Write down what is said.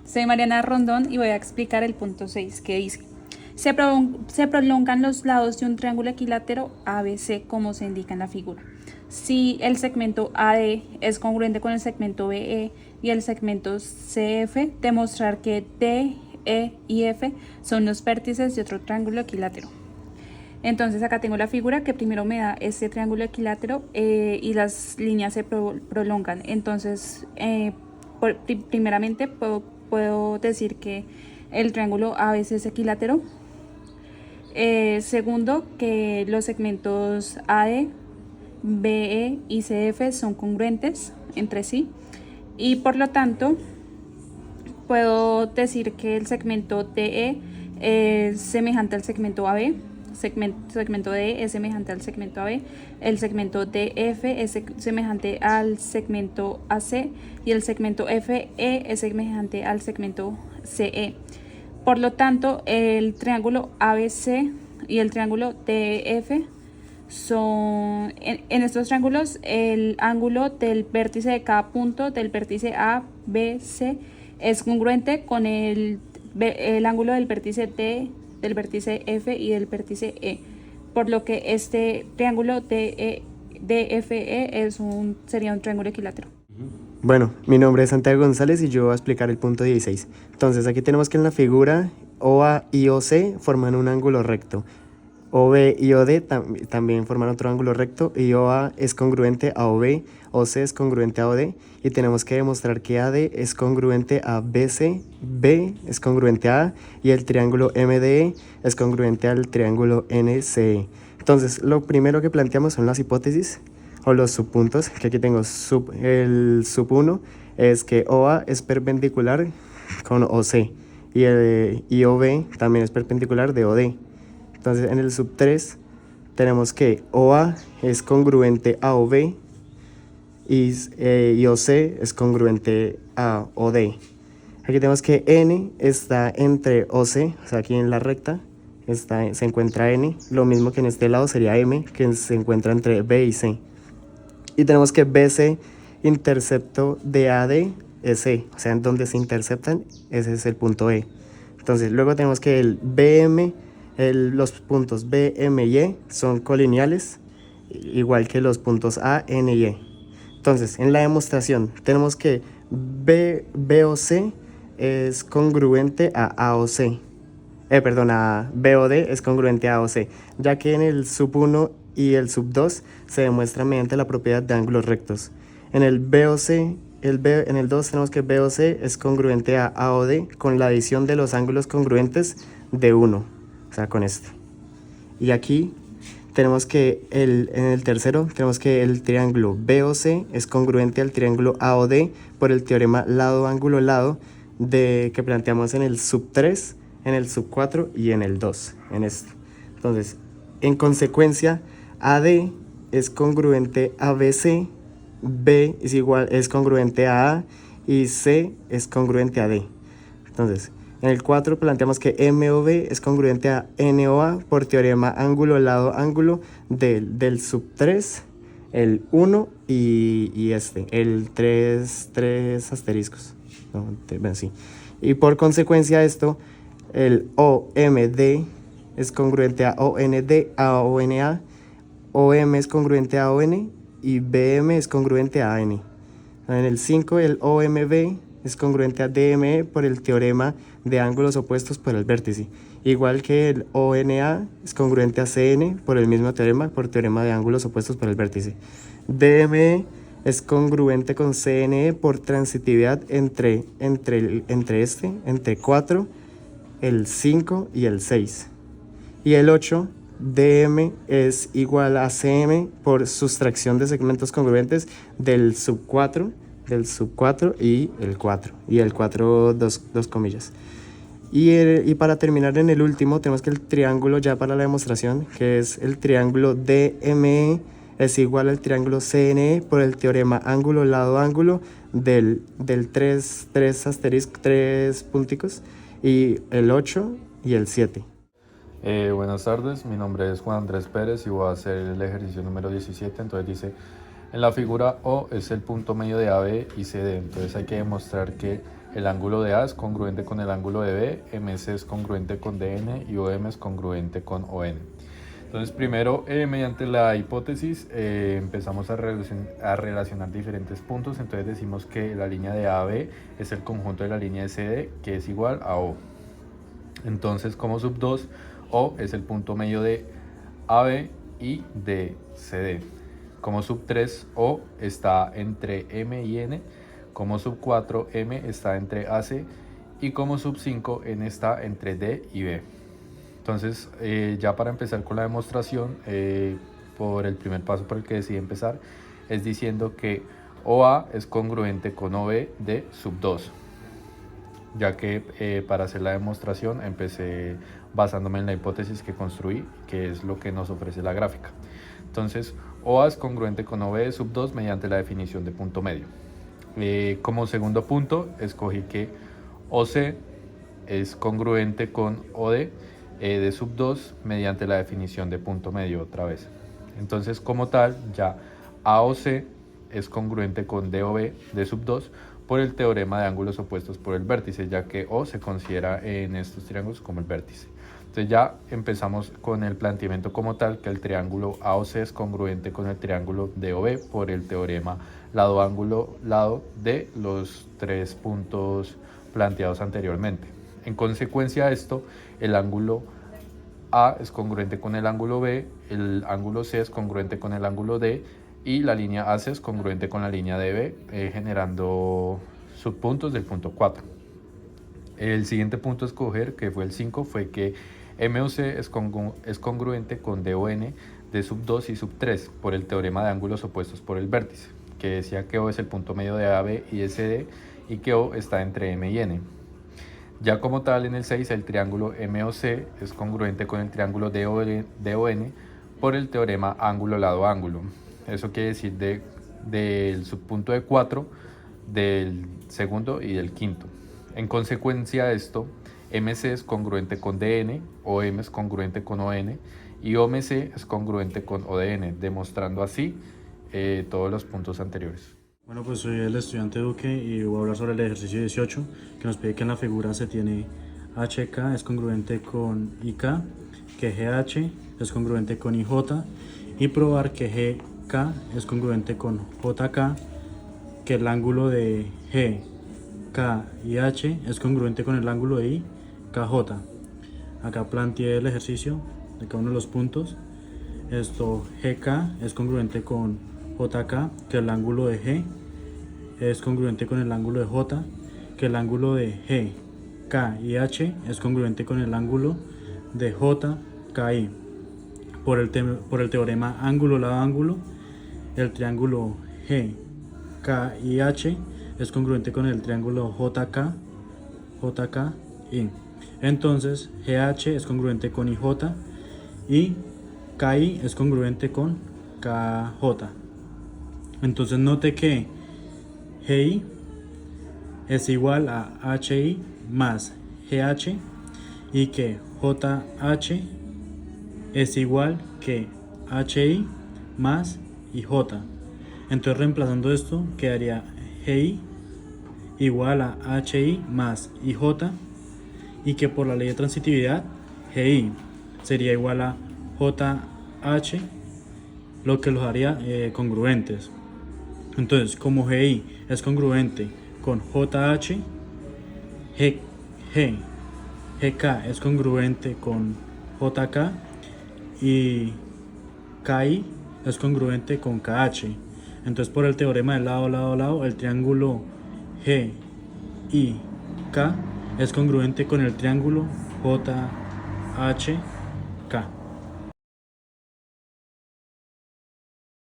Soy Mariana Rondón y voy a explicar el punto 6 que dice: se prolongan los lados de un triángulo equilátero ABC como se indica en la figura. Si el segmento AD es congruente con el segmento BE y el segmento CF, demostrar que D, E y F son los vértices de otro triángulo equilátero. Entonces acá tengo la figura que primero me da este triángulo equilátero y las líneas se prolongan. Entonces, primeramente puedo decir que el triángulo ABC es equilátero. Segundo, que los segmentos AD, BE y CF son congruentes entre sí. Y por lo tanto, puedo decir que el segmento DE es semejante al segmento AB. Segmento D es semejante al segmento AB, el segmento DF es semejante al segmento AC y el segmento FE es semejante al segmento CE. Por lo tanto, el triángulo ABC y el triángulo DF son, en estos triángulos, el ángulo del vértice de cada punto del vértice A, B, C es congruente con el ángulo del vértice D, del vértice F y del vértice E, por lo que este triángulo DFE sería un triángulo equilátero. Bueno, mi nombre es Santiago González y yo voy a explicar el punto 16. Entonces, aquí tenemos que en la figura OA y OC forman un ángulo recto. OB y OD también forman otro ángulo recto y OA es congruente a OB, OC es congruente a OD y tenemos que demostrar que AD es congruente a BC, B es congruente a A y el triángulo MDE es congruente al triángulo NCE. Entonces, lo primero que planteamos son las hipótesis o los subpuntos, que aquí tengo el sub 1 es que OA es perpendicular con OC y OB también es perpendicular de OD. Entonces, en el sub 3 tenemos que OA es congruente a OB y OC es congruente a OD. Aquí tenemos que N está entre OC, o sea, aquí en la recta se encuentra N, lo mismo que en este lado sería M, que se encuentra entre B y C. Y tenemos que BC intercepto de AD es C, o sea, en donde se interceptan, ese es el punto E. Entonces, luego tenemos que el BM, los puntos B, M y E son colineales, igual que los puntos A, N y E. Entonces, en la demostración tenemos que BOC es congruente a AOC. A BOD es congruente a AOC, ya que en el sub 1 y el sub 2 se demuestra mediante la propiedad de ángulos rectos. En el BOC, en el 2 tenemos que BOC es congruente a AOD con la adición de los ángulos congruentes de 1, o sea, con este. Y aquí tenemos que en el tercero tenemos que el triángulo BOC es congruente al triángulo AOD por el teorema lado-ángulo-lado que planteamos en el sub 3, en el sub 4 y en el 2, en este. Entonces, en consecuencia, AD es congruente a BC, B es congruente a A y C es congruente a D. Entonces, en el 4 planteamos que MOB es congruente a NOA por teorema ángulo-lado-ángulo del sub 3, el 1 y el 3 asteriscos. No, bueno, sí. Y por consecuencia esto, el OMD es congruente a OND, a ONA, OM es congruente a ON y BM es congruente a AN. En el 5 el OMB es congruente a DME por el teorema de ángulos opuestos por el vértice, igual que el ONA es congruente a CN por el mismo teorema, por teorema de ángulos opuestos por el vértice. DME es congruente con CNE por transitividad entre 4, el 5 y el 6. Y el 8, DM es igual a CM por sustracción de segmentos congruentes del sub 4 y el 4. Y el 4, dos comillas. Y para terminar en el último, tenemos que el triángulo ya para la demostración, que es el triángulo DME, es igual al triángulo CNE por el teorema ángulo-lado-ángulo del 3 punticos, y el 8 y el 7. Buenas tardes, mi nombre es Juan Andrés Pérez y voy a hacer el ejercicio número 17. Entonces dice, en la figura O es el punto medio de AB y CD, entonces hay que demostrar que el ángulo de A es congruente con el ángulo de B, MC es congruente con DN y OM es congruente con ON. Entonces primero, mediante la hipótesis, empezamos a relacionar diferentes puntos. Entonces decimos que la línea de AB es el conjunto de la línea de CD, que es igual a O. Entonces, como sub 2, O es el punto medio de AB y de CD. Como sub 3, O está entre M y N. Como sub 4, M está entre AC. Y como sub 5, N está entre D y B. Entonces, ya para empezar con la demostración, por el primer paso por el que decidí empezar, es diciendo que OA es congruente con OB de sub 2. Ya que para hacer la demostración empecé basándome en la hipótesis que construí, que es lo que nos ofrece la gráfica. Entonces, OA es congruente con OB de sub 2 mediante la definición de punto medio. Como segundo punto, escogí que OC es congruente con OD de sub 2 mediante la definición de punto medio otra vez. Entonces, como tal, ya AOC es congruente con DOB de sub 2 por el teorema de ángulos opuestos por el vértice, ya que O se considera en estos triángulos como el vértice. Entonces ya empezamos con el planteamiento como tal, que el triángulo AOC es congruente con el triángulo DOB por el teorema lado-ángulo-lado de los tres puntos planteados anteriormente. En consecuencia de esto, el ángulo A es congruente con el ángulo B, el ángulo C es congruente con el ángulo D y la línea AC es congruente con la línea DB, generando subpuntos del punto 4. El siguiente punto a escoger, que fue el 5, fue que MOC es congruente con DON de sub 2 y sub 3 por el teorema de ángulos opuestos por el vértice, que decía que O es el punto medio de AB y de CD y que O está entre M y N. Ya como tal, en el 6, el triángulo MOC es congruente con el triángulo DON por el teorema ángulo-lado-ángulo. Eso quiere decir del subpunto de 4, del segundo y del quinto. En consecuencia de esto, MC es congruente con DN, OM es congruente con ON y OMC es congruente con ODN, demostrando así todos los puntos anteriores. Bueno, pues soy el estudiante Duque y voy a hablar sobre el ejercicio 18, que nos pide que en la figura se tiene HK es congruente con IK, que GH es congruente con IJ y probar que GK es congruente con JK, que el ángulo de G, K y H es congruente con el ángulo de I, KJ. Acá planteé el ejercicio de cada uno de los puntos. Esto GK es congruente con JK, que el ángulo de G es congruente con el ángulo de J, que el ángulo de G, K y H es congruente con el ángulo de J, K, I. Por el teorema ángulo-lado-ángulo, el triángulo G, K y H es congruente con el triángulo JK, JK, I. Entonces, GH es congruente con IJ y KI es congruente con KJ. Entonces note que GI es igual a HI más GH y que JH es igual que HI más IJ. Entonces reemplazando esto quedaría GI igual a HI más IJ y que por la ley de transitividad GI sería igual a JH, lo que los haría congruentes. Entonces, como GI es congruente con JH, GK es congruente con JK y KI es congruente con KH. Entonces, por el teorema del lado, el triángulo GIK es congruente con el triángulo JHI.